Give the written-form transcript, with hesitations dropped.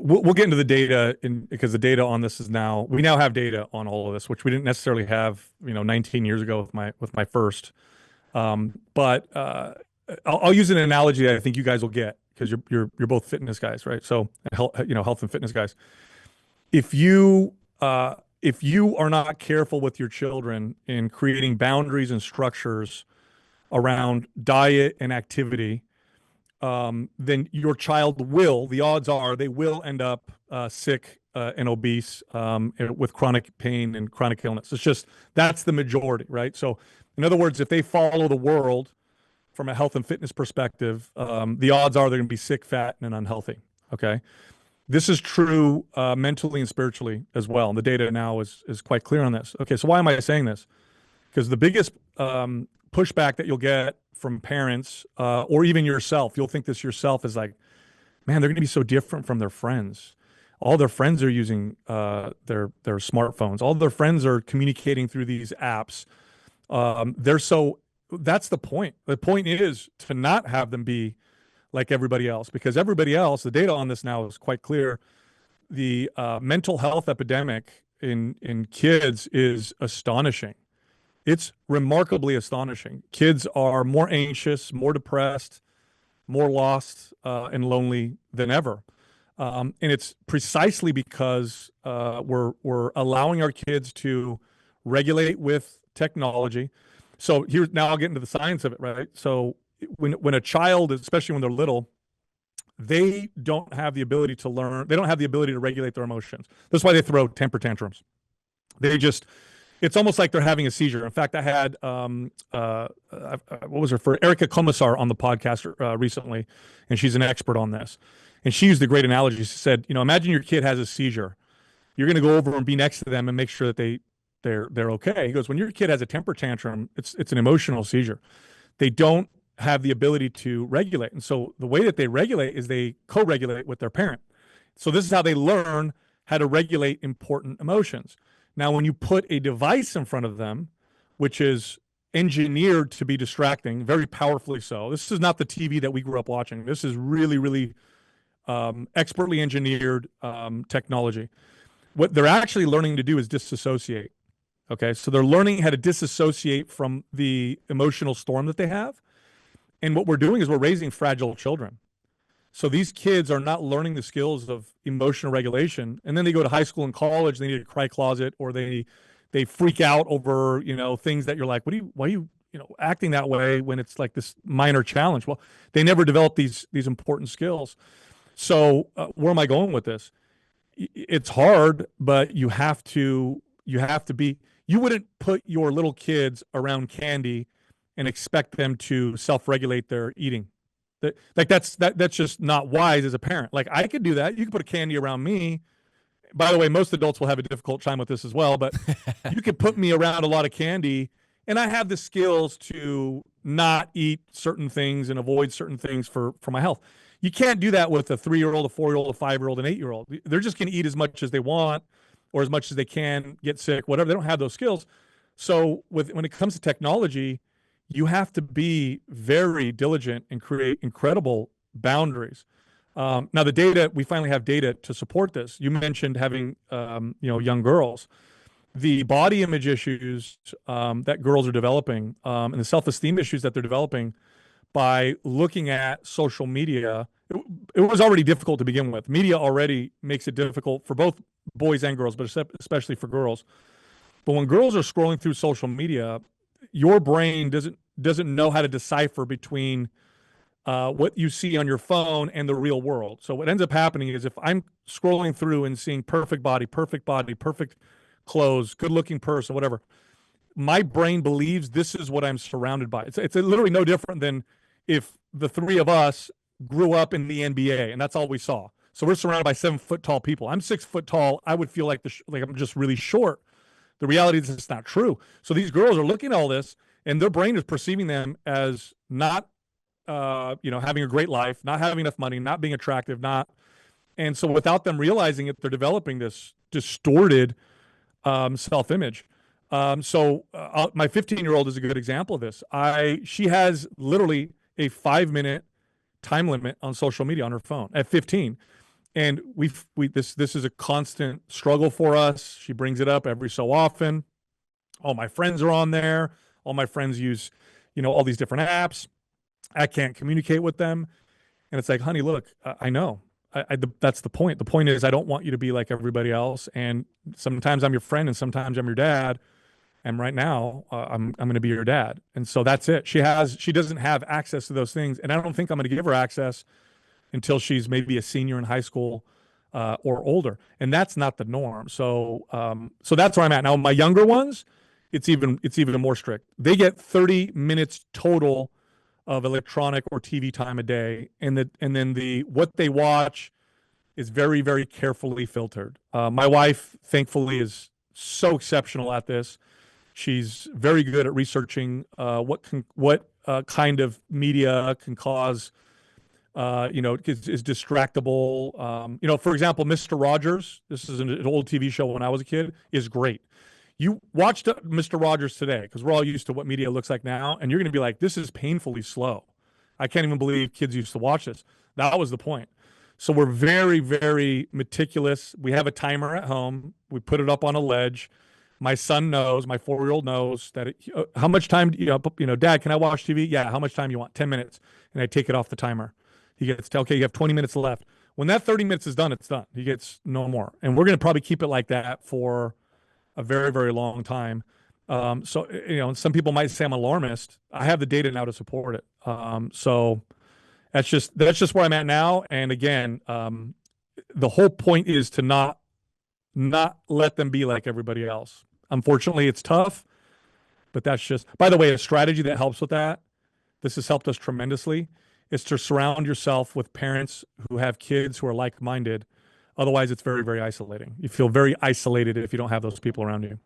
we'll get into the data because the data on this we now have data on all of this, which we didn't necessarily have, 19 years ago with my first. But I'll use an analogy that I think you guys will get because you're both fitness guys, right? So health and fitness guys. If you are not careful with your children in creating boundaries and structures around diet and activity, then your child the odds are they will end up sick and obese with chronic pain and chronic illness. That's the majority, right? So in other words, if they follow the world from a health and fitness perspective, the odds are they're going to be sick, fat, and unhealthy. Okay. This is true mentally and spiritually as well. And the data now is quite clear on this. Okay. So why am I saying this? Because the biggest pushback that you'll get from parents or even yourself, you'll think this yourself, is like, man, they're going to be so different from their friends. All their friends are using their smartphones. All their friends are communicating through these apps. That's the point. The point is to not have them be like everybody else, because everybody else, the data on this now is quite clear. The mental health epidemic in kids is astonishing. It's remarkably astonishing. Kids are more anxious, more depressed, more lost and lonely than ever. And it's precisely because we're allowing our kids to regulate with technology. So now I'll get into the science of it, right? So when a child, especially when they're little, they don't have the ability to learn. They don't have the ability to regulate their emotions. That's why they throw temper tantrums. It's almost like they're having a seizure. In fact, I had, what was her first? Erica Commissar on the podcast recently, and she's an expert on this. And she used a great analogy. She said, imagine your kid has a seizure. You're going to go over and be next to them and make sure that they're okay. He goes, when your kid has a temper tantrum, it's an emotional seizure. They don't have the ability to regulate. And so the way that they regulate is they co-regulate with their parent. So this is how they learn how to regulate important emotions. Now, when you put a device in front of them, which is engineered to be distracting, very powerfully so. This is not the TV that we grew up watching. This is really, really expertly engineered technology. What they're actually learning to do is disassociate. Okay, so they're learning how to disassociate from the emotional storm that they have. And what we're doing is we're raising fragile children. So these kids are not learning the skills of emotional regulation. And then they go to high school and college, they need a cry closet, or they freak out over, things that you're like, why are you, acting that way when it's like this minor challenge? Well, they never develop these important skills. So where am I going with this? It's hard, but you have to be, you wouldn't put your little kids around candy and expect them to self-regulate their eating. That's just not wise as a parent. Like, I could do that. You could put a candy around me. By the way, most adults will have a difficult time with this as well, but you could put me around a lot of candy and I have the skills to not eat certain things and avoid certain things for my health. You can't do that with a 3-year-old, a 4-year-old, a 5-year-old, an 8-year-old. They're just going to eat as much as they want or as much as they can, get sick, whatever. They don't have those skills. So when it comes to technology, you have to be very diligent and create incredible boundaries. Now, the data, we finally have data to support this. You mentioned having, young girls. The body image issues that girls are developing and the self-esteem issues that they're developing by looking at social media, it was already difficult to begin with. Media already makes it difficult for both boys and girls, but especially for girls. But when girls are scrolling through social media, your brain doesn't know how to decipher between what you see on your phone and the real world. So what ends up happening is if I'm scrolling through and seeing perfect body, perfect clothes, good-looking person, whatever, my brain believes this is what I'm surrounded by. It's literally no different than if the three of us grew up in the NBA and that's all we saw. So we're surrounded by 7-foot tall people. I'm 6 foot tall. I would feel like I'm just really short. The reality is it's not true. So these girls are looking at all this and their brain is perceiving them as not, having a great life, not having enough money, not being attractive, and so without them realizing it, they're developing this distorted self-image. So my 15-year-old is a good example of this. She has literally a 5-minute time limit on social media on her phone at 15. And this is a constant struggle for us. She brings it up every so often. All my friends are on there. All my friends use, all these different apps. I can't communicate with them. And it's like, honey, look, I know. That's the point. The point is, I don't want you to be like everybody else. And sometimes I'm your friend, and sometimes I'm your dad. And right now, I'm going to be your dad. And so that's it. She doesn't have access to those things, and I don't think I'm going to give her access until she's maybe a senior in high school or older. And that's not the norm. So that's where I'm at now. My younger ones, it's even more strict. They get 30 minutes total of electronic or TV time a day, and then what they watch is very, very carefully filtered. My wife, thankfully, is so exceptional at this. She's very good at researching what kind of media can cause, is distractible. For example, Mr. Rogers. This is an old TV show when I was a kid. Is great. You watched Mr. Rogers today, because we're all used to what media looks like now, and you're going to be like, this is painfully slow. I can't even believe kids used to watch this. That was the point. So we're very, very meticulous. We have a timer at home. We put it up on a ledge. My son knows, my 4-year-old knows that how much time, Dad, can I watch TV? Yeah. How much time you want? 10 minutes. And I take it off the timer. He gets, okay, you have 20 minutes left. When that 30 minutes is done, it's done. He gets no more. And we're going to probably keep it like that for a very, very long time. Some people might say I'm alarmist. I have the data now to support it. So that's just where I'm at now. And again, the whole point is to not let them be like everybody else. Unfortunately, it's tough, but that's just, by the way, a strategy that helps with that, this has helped us tremendously, is to surround yourself with parents who have kids who are like-minded. Otherwise, it's very, very isolating. You feel very isolated if you don't have those people around you.